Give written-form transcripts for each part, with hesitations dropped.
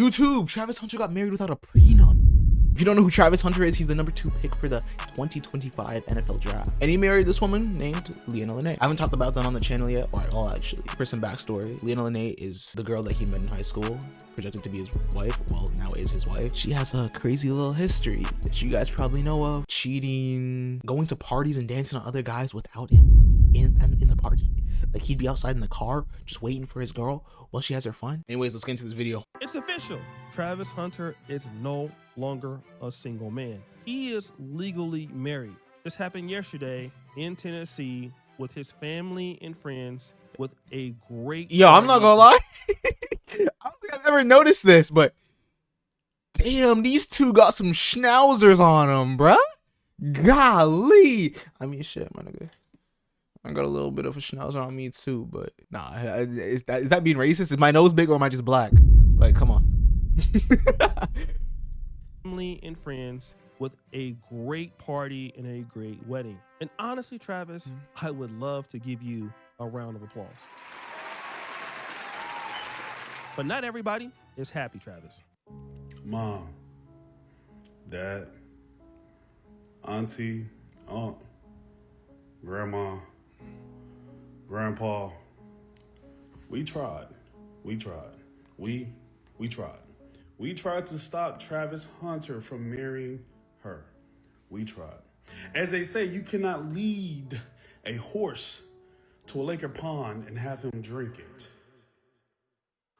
YouTube, Travis Hunter got married without a prenup. If you don't know who Travis Hunter is, he's the #2 pick for the 2025 NFL draft. And he married this woman named Leona Lene. I haven't talked about that on the channel yet, or at all actually. For some backstory, Leona Lene is the girl that he met in high school, projected to be his wife, well, now is his wife. She has a crazy little history that you guys probably know of. Cheating, going to parties and dancing on other guys without him in the party. Like, he'd be outside in the car just waiting for his girl while she has her fun. Anyways, let's get into this video. It's official. Travis Hunter is no longer a single man. He is legally married. This happened yesterday in Tennessee with his family and friends with a great... Yo, I'm not gonna lie. I don't think I've ever noticed this, but damn, these two got some schnauzers on them, bruh. Golly. I mean, shit, my nigga. I got a little bit of a schnauzer on me too, but nah, is that being racist? Is my nose big or am I just black? Like, come on. Family and friends with a great party and a great wedding. And honestly, Travis, I would love to give you a round of applause. But not everybody is happy, Travis. Mom, Dad, Auntie, Aunt, Grandma, Grandpa, we tried. We tried to stop Travis Hunter from marrying her. We tried. As they say, you cannot lead a horse to a lake or pond and have him drink it.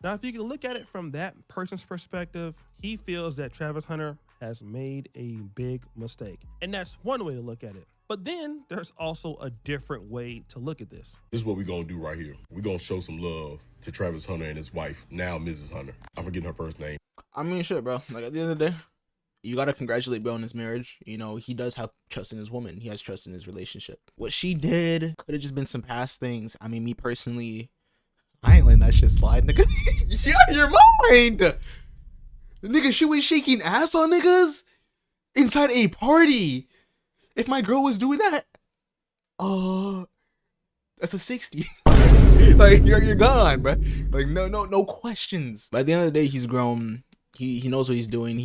Now, if you can look at it from that person's perspective, he feels that Travis Hunter has made a big mistake. And that's one way to look at it. But then there's also a different way to look at this. This is what we're going to do right here. We're going to show some love to Travis Hunter and his wife, now Mrs. Hunter. I'm forgetting her first name. I mean, shit, bro. Like, at the end of the day, you got to congratulate bro on his marriage. You know, he does have trust in his woman. He has trust in his relationship. What she did could have just been some past things. I mean, me personally, I ain't letting that shit slide, nigga. You out of your mind. Nigga, she was shaking ass on niggas inside a party. If my girl was doing that, that's a 60. Like, you're gone, bro. Like, no questions. But at the end of the day, he's grown. He knows what he's doing.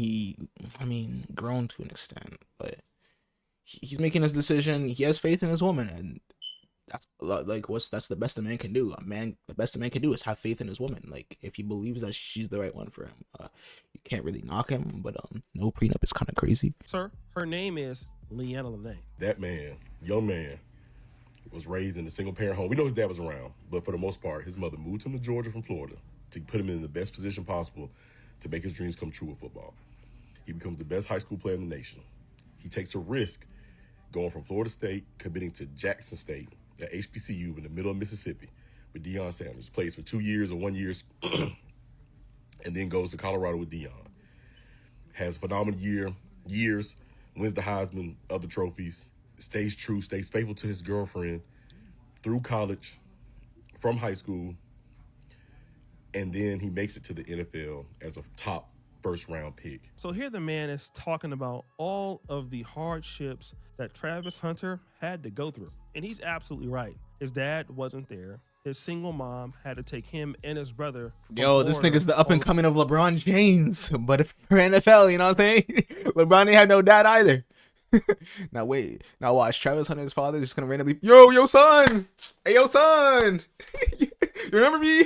Grown to an extent, but he's making his decision. He has faith in his woman, and that's like that's the best a man can do. The best a man can do is have faith in his woman. Like, if he believes that she's the right one for him, you can't really knock him. But no prenup is kind of crazy. Sir, her name is Leona Lene. That man, young man, was raised in a single parent home. We know his dad was around, but for the most part, his mother moved him to Georgia from Florida to put him in the best position possible to make his dreams come true with football. He becomes the best high school player in the nation. He takes a risk going from Florida State, committing to Jackson State at HBCU in the middle of Mississippi with Deion Sanders. Plays for 2 years or 1 year, and then goes to Colorado with Deion. Has a phenomenal years, wins the Heisman, other trophies, stays true, stays faithful to his girlfriend through college, from high school, and then he makes it to the NFL as a top first-round pick. So here the man is talking about all of the hardships that Travis Hunter had to go through. And he's absolutely right. His dad wasn't there. His single mom had to take him and his brother. Yo, this nigga's the up-and-coming of LeBron James. But for NFL, you know what I'm saying? LeBron didn't have no dad either. Now watch. Travis Hunter's father just gonna randomly, yo son, hey yo son, you remember me?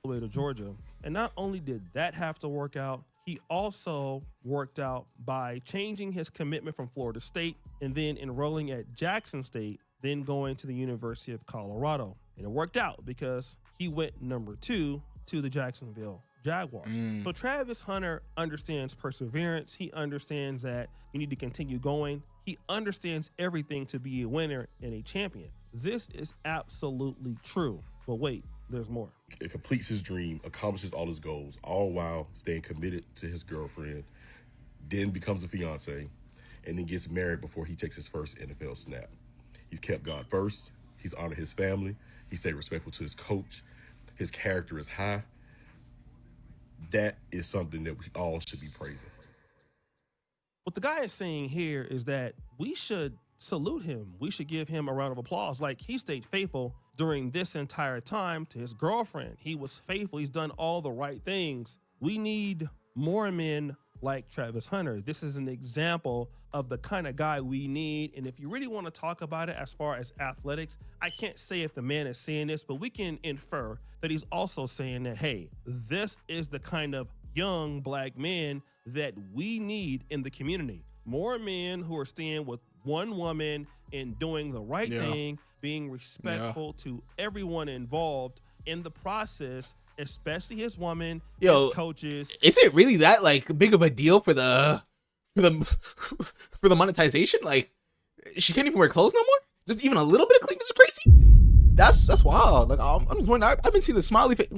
The way to Georgia. And not only did that have to work out, he also worked out by changing his commitment from Florida State and then enrolling at Jackson State, then going to the University of Colorado. And it worked out because he went #2 to the Jacksonville Jaguars. So Travis Hunter understands perseverance. He understands that you need to continue going. He understands everything to be a winner and a champion. This is absolutely true. But wait, there's more. It completes his dream, accomplishes all his goals, all while staying committed to his girlfriend, then becomes a fiance, and then gets married before he takes his first NFL snap. He's kept God first. He's honored his family. He stayed respectful to his coach. His character is high. That is something that we all should be praising. What the guy is saying here is that we should salute him. We should give him a round of applause. Like, he stayed faithful during this entire time to his girlfriend. He was faithful. He's done all the right things We need more men like Travis Hunter. This is an example of the kind of guy we need. And if you really want to talk about it as far as athletics, I can't say if the man is saying this, but we can infer that he's also saying that, hey, this is the kind of young black men that we need in the community. More men who are staying with one woman and doing the right thing, being respectful to everyone involved in the process, especially his woman, his coaches. Is it really that like big of a deal for the for the monetization? Like, she can't even wear clothes no more. Just even a little bit of cleavage is crazy. That's wild. Like, I'm just wondering. I've been seeing the smiley face.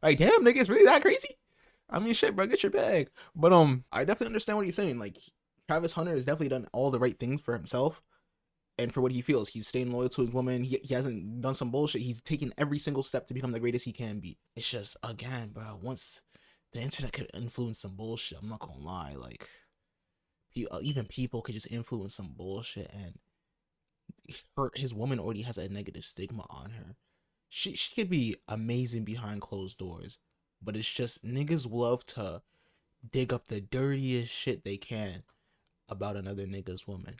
Like damn, nigga, it's really that crazy? I mean, shit, bro, get your bag. But I definitely understand what he's saying. Like, Travis Hunter has definitely done all the right things for himself and for what he feels. He's staying loyal to his woman. He hasn't done some bullshit. He's taken every single step to become the greatest he can be. It's just, again, bro, once the internet could influence some bullshit, I'm not gonna lie. Like, even people could just influence some bullshit, and his woman already has a negative stigma on her. She could be amazing behind closed doors, but it's just niggas love to dig up the dirtiest shit they can about another nigga's woman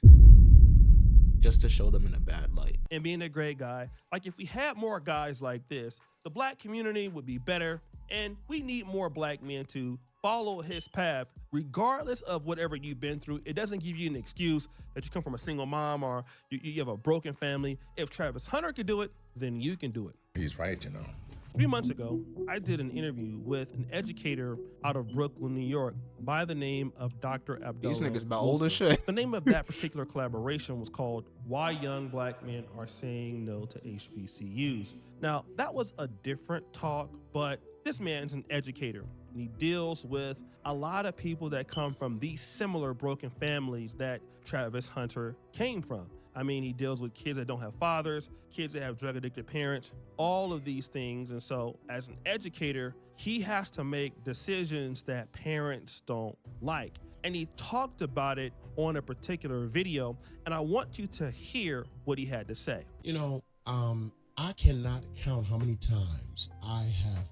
just to show them in a bad light. And being a great guy. Like, if we had more guys like this, the black community would be better, and we need more black men to follow his path, regardless of whatever you've been through. It doesn't give you an excuse that you come from a single mom or you have a broken family. If Travis Hunter could do it, then you can do it. He's right, you know. 3 months ago, I did an interview with an educator out of Brooklyn, New York, by the name of Dr. Abdullah. These niggas about old as shit. The name of that particular collaboration was called Why Young Black Men Are Saying No to HBCUs. Now, that was a different talk, but this man's an educator, and he deals with a lot of people that come from these similar broken families that Travis Hunter came from. I mean, he deals with kids that don't have fathers, kids that have drug-addicted parents, all of these things. And so as an educator, he has to make decisions that parents don't like. And he talked about it on a particular video, and I want you to hear what he had to say. You know, I cannot count how many times I have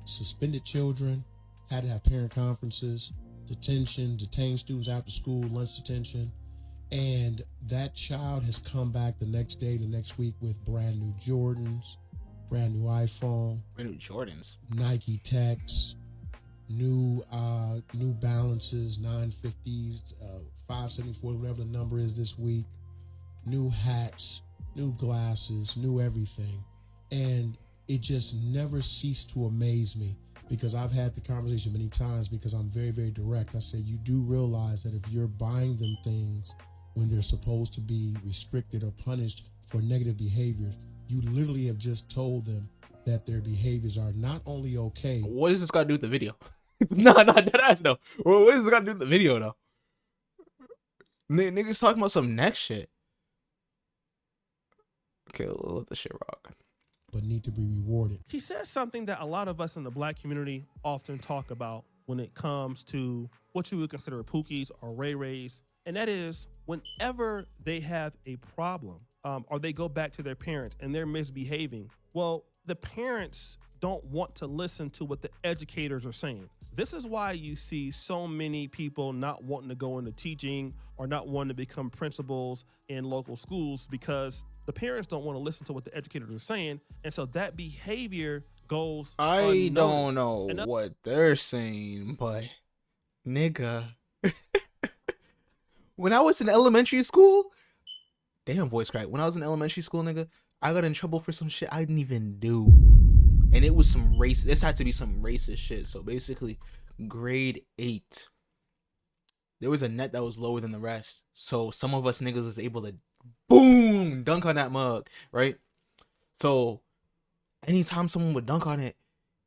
suspended children, had to have parent conferences, detained students after school, lunch detention. And that child has come back the next day, the next week with brand new Jordans, brand new iPhone, Brand new Jordans, Nike Techs, new Balances, 950s, 574, whatever the number is this week, new hats, new glasses, new everything. And it just never ceased to amaze me, because I've had the conversation many times, because I'm very, very direct. I say, you do realize that if you're buying them things when they're supposed to be restricted or punished for negative behaviors, you literally have just told them that their behaviors are not only okay. What does this got to do with the video? No, that ass no. What does this got to do with the video though? Niggas talking about some next shit. Okay, we'll let the shit rock. But need to be rewarded. He says something that a lot of us in the black community often talk about when it comes to what you would consider pookies or ray-rays. And that is, whenever they have a problem or they go back to their parents and they're misbehaving, well, the parents don't want to listen to what the educators are saying. This is why you see so many people not wanting to go into teaching or not wanting to become principals in local schools, because the parents don't want to listen to what the educators are saying. And so that behavior goes I unnoticed. don't know what they're saying, but nigga. When I was in elementary school, damn voice crack. When I was in elementary school, nigga, I got in trouble for some shit I didn't even do. And it was some this had to be some racist shit. So basically, grade 8, there was a net that was lower than the rest. So some of us niggas was able to boom, dunk on that mug, right? So anytime someone would dunk on it,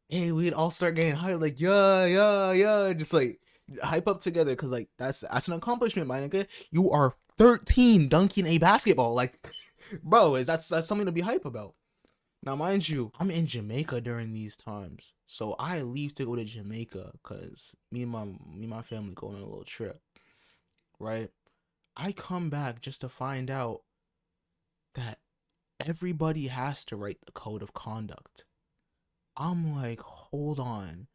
hey, we'd all start getting hype, like, yeah, just like hype up together, because like that's an accomplishment, my nigga. You are 13 dunking a basketball, like, bro, that's something to be hype about. Now, mind you, I'm in Jamaica during these times, so I leave to go to Jamaica because me and my family go on a little trip, right? I come back just to find out that everybody has to write the code of conduct. I'm like, hold on.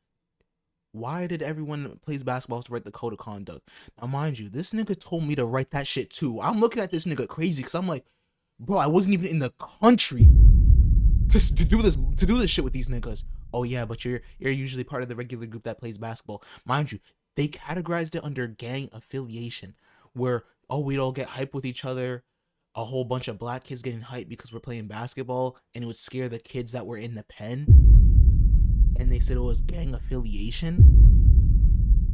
Why did everyone that plays basketball have to write the code of conduct? Now, mind you, this nigga told me to write that shit too. I'm looking at this nigga crazy because I'm like, bro, I wasn't even in the country to do this shit with these niggas. Oh yeah, but you're usually part of the regular group that plays basketball. Mind you, they categorized it under gang affiliation, where we'd all get hyped with each other, a whole bunch of black kids getting hyped because we're playing basketball, and it would scare the kids that were in the pen. And they said it was gang affiliation,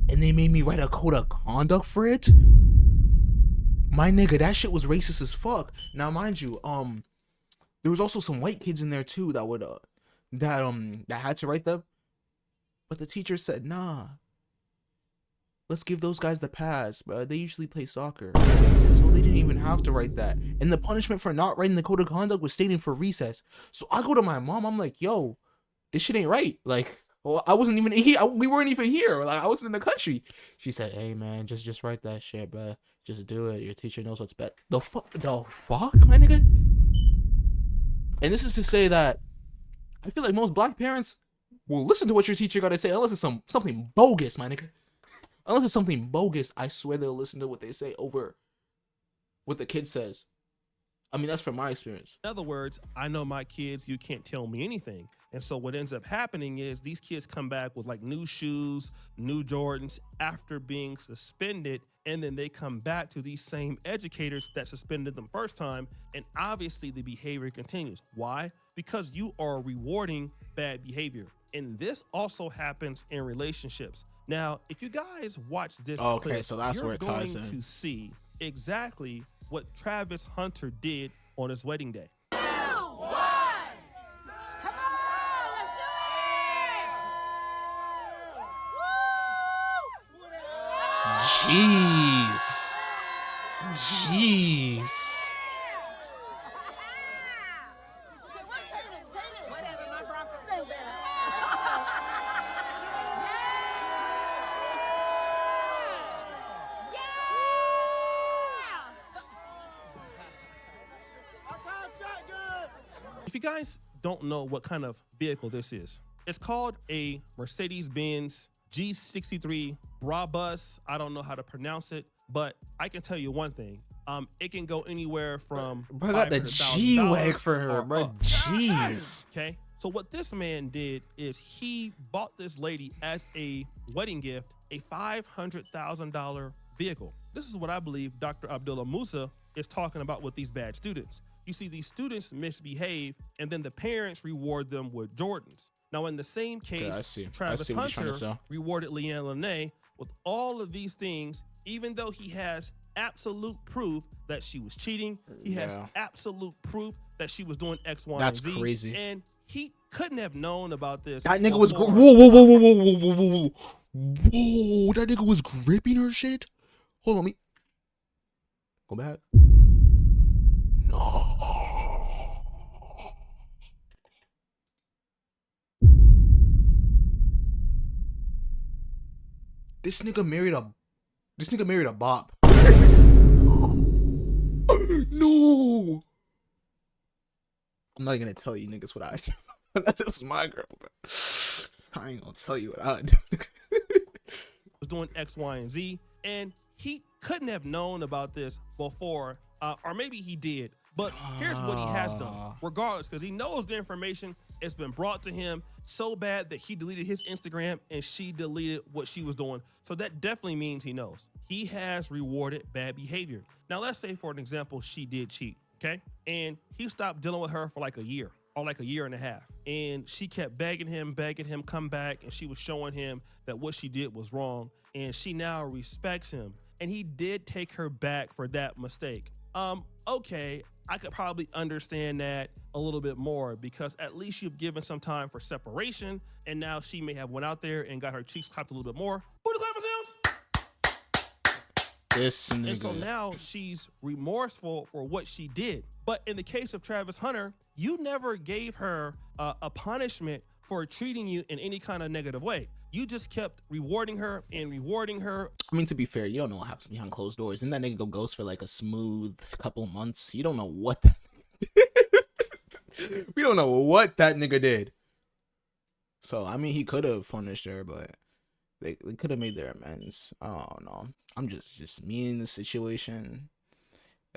and they made me write a code of conduct for it. My nigga, that shit was racist as fuck. Now, mind you, there was also some white kids in there too that would that had to write them, but the teacher said, nah, let's give those guys the pass, bro. They usually play soccer, so they didn't even have to write that. And the punishment for not writing the code of conduct was staying for recess. So I go to my mom, I'm like, yo, this shit ain't right. Like, well, I wasn't even here. We weren't even here. Like, I wasn't in the country. She said, hey man, just write that shit, bro. Just do it. Your teacher knows what's best. The fuck, my nigga. And this is to say that I feel like most black parents will listen to what your teacher gotta say, unless it's something bogus, my nigga. Unless it's something bogus, I swear they'll listen to what they say over what the kid says. I mean, that's from my experience. In other words, I know my kids, you can't tell me anything. And so what ends up happening is these kids come back with like new shoes, new Jordans after being suspended. And then they come back to these same educators that suspended them first time. And obviously the behavior continues. Why? Because you are rewarding bad behavior. And this also happens in relationships. Now, if you guys watch this clip, so that's where it ties in. You're going to see exactly what Travis Hunter did on his wedding day. 2, 1. Come on, let's do it. Jeez. Whatever, my Broncos so bad. If you guys don't know what kind of vehicle this is, it's called a Mercedes-Benz G63 Brabus. I don't know how to pronounce it, but I can tell you one thing. It can go anywhere from Bro, I got the G-Wag for her, bro. Jeez. Okay. So what this man did is he bought this lady as a wedding gift a $500,000 vehicle. This is what I believe Dr. Abdullah Musa is talking about with these bad students. You see, these students misbehave, and then the parents reward them with Jordans. Now, in the same case, Travis Hunter rewarded Leanne Lene with all of these things, even though he has absolute proof that she was cheating. He has absolute proof that she was doing X, Y, and Z. That's crazy. And he couldn't have known about this. That nigga was whoa. That nigga was gripping her shit. Hold on, me. Go back. No. This nigga married a bop. No. I'm not gonna tell you niggas what I do. That was my girl, bro. I ain't gonna tell you what I do. Was doing X, Y, and Z, and he couldn't have known about this before, or maybe he did. But here's what he has done, regardless, because he knows the information. It's been brought to him so bad that he deleted his Instagram and she deleted what she was doing. So that definitely means he knows. He has rewarded bad behavior. Now, let's say, for an example, she did cheat, okay? And he stopped dealing with her for like a year or like a year and a half. And she kept begging him, come back. And she was showing him that what she did was wrong. And she now respects him. And he did take her back for that mistake. Okay, I could probably understand that a little bit more because at least you've given some time for separation, and now she may have went out there and got her cheeks clapped a little bit more. Booty clapping sounds. This nigga. And so now she's remorseful for what she did. But in the case of Travis Hunter, you never gave her a punishment for treating you in any kind of negative way. You just kept rewarding her and rewarding her. I mean, to be fair, you don't know what happens behind closed doors. Didn't that nigga go ghost for like a smooth couple months? You don't know what we don't know what that nigga did. So I mean, he could have punished her, but they could have made their amends. I don't know. I'm just me in the situation.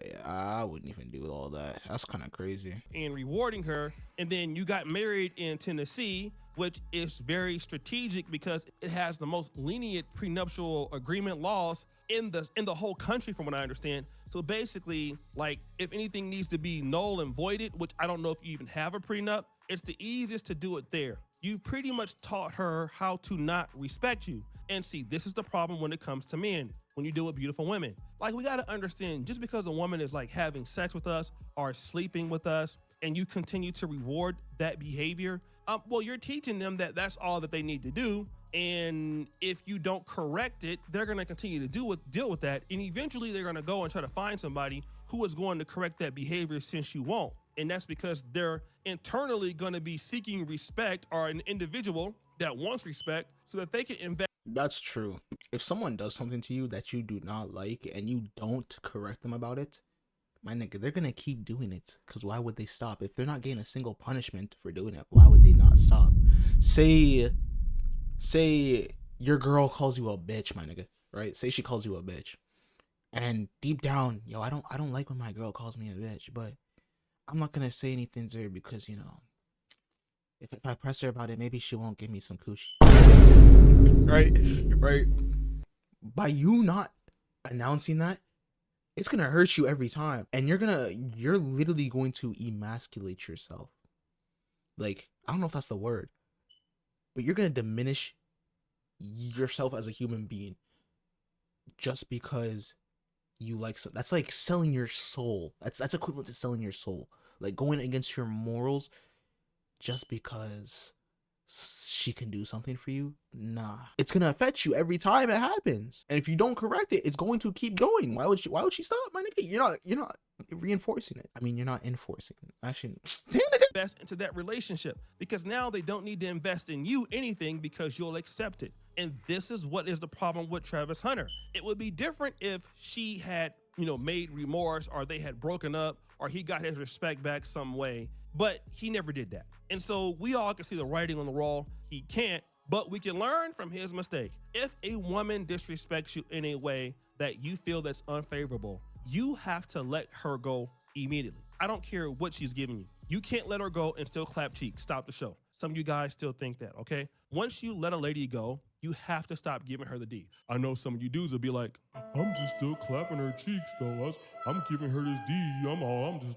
Yeah, I wouldn't even do all that. That's kind of crazy. And rewarding her, and then you got married in Tennessee, which is very strategic because it has the most lenient prenuptial agreement laws in the whole country, from what I understand. So basically, like, if anything needs to be null and voided, which I don't know if you even have a prenup, it's the easiest to do it there. You've pretty much taught her how to not respect you. And see, this is the problem when it comes to men, when you deal with beautiful women. Like, we gotta understand, just because a woman is like having sex with us or sleeping with us, and you continue to reward that behavior, well, you're teaching them that that's all that they need to do. And if you don't correct it, they're gonna continue to deal with that. And eventually they're gonna go and try to find somebody who is going to correct that behavior since you won't. And that's because they're internally gonna be seeking respect, or an individual that wants respect, so that they can invest. That's true. If someone does something to you that you do not like and you don't correct them about it, my nigga, they're gonna keep doing it. Because why would they stop? If they're not getting a single punishment for doing it, why would they not stop? Say your girl calls you a bitch, my nigga, right? Say she calls you a bitch. And deep down, yo, I don't like when my girl calls me a bitch, but I'm not gonna say anything to her because, you know, if I press her about it, maybe she won't give me some coochie. Right. By you not announcing that, it's gonna hurt you every time, and you're literally going to emasculate yourself. Like, I don't know if that's the word, but you're gonna diminish yourself as a human being just because you like that's like selling your soul. That's equivalent to selling your soul, like going against your morals just because she can do something for you. Nah, it's gonna affect you every time it happens, and if you don't correct it, it's going to keep going. Why would she stop, my nigga? You're not reinforcing it. I mean, you're not enforcing it. Actually, damn it. Invest into that relationship, because now they don't need to invest in you anything because you'll accept it. And this is what is the problem with Travis Hunter. It would be different if she had, made remorse, or they had broken up, or he got his respect back some way, but he never did that. And so we all can see the writing on the wall. He can't, but we can learn from his mistake. If a woman disrespects you in a way that you feel that's unfavorable, you have to let her go immediately. I don't care what she's giving you. You can't let her go and still clap cheeks. Stop the show. Some of you guys still think that, okay? Once you let a lady go, you have to stop giving her the D. I know some of you dudes will be like, I'm just still clapping her cheeks though. I'm giving her this D.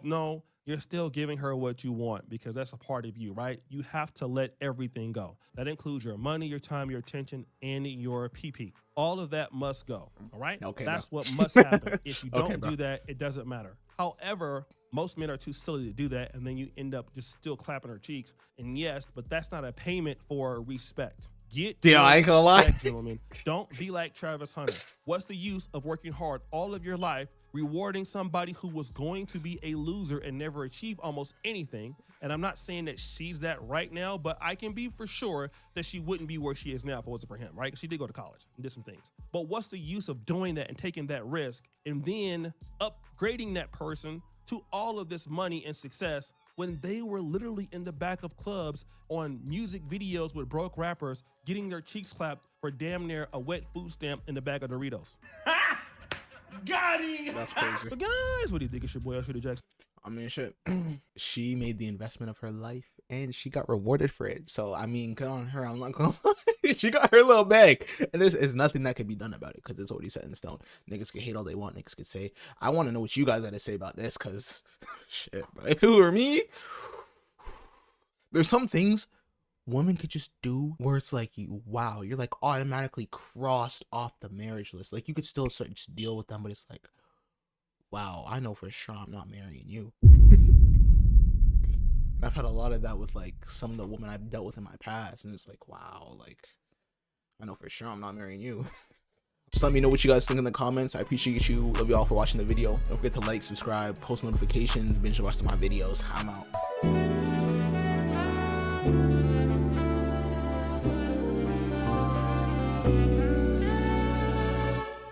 No, you're still giving her what you want, because that's a part of you, right? You have to let everything go. That includes your money, your time, your attention, and your PP. All of that must go, all right? Okay, that's bro. what must happen. If you don't Okay, bro. do that, it doesn't matter. However, most men are too silly to do that, and then you end up just still clapping her cheeks. And yes, but that's not a payment for respect. I ain't gonna lie. Gentlemen. Don't be like Travis Hunter. What's the use of working hard all of your life, rewarding somebody who was going to be a loser and never achieve almost anything? And I'm not saying that she's that right now, but I can be for sure that she wouldn't be where she is now if it wasn't for him, right? Because she did go to college and did some things. But what's the use of doing that and taking that risk and then upgrading that person to all of this money and success when they were literally in the back of clubs on music videos with broke rappers getting their cheeks clapped for damn near a wet food stamp in the bag of Doritos? Got him! That's crazy. So guys, what do you think? It's your boy, Shooter Jackson. I mean, shit. She made the investment of her life and she got rewarded for it. So, I mean, good on her. I'm not gonna lie. She got her little bag. And there's nothing that can be done about it because it's already set in stone. Niggas can hate all they want. Niggas can say, I want to know what you guys got to say about this because, shit, bro. If it were me, there's some things women could just do where it's like, wow, you're like automatically crossed off the marriage list. Like, you could still just deal with them, but it's like, wow, I know for sure I'm not marrying you. I've had a lot of that with like some of the women I've dealt with in my past, and it's like, wow, like I know for sure I'm not marrying you. Just let me know what you guys think in the comments. I appreciate you. Love you all for watching the video. Don't forget to like, subscribe, post notifications, binge watch my videos. I'm out.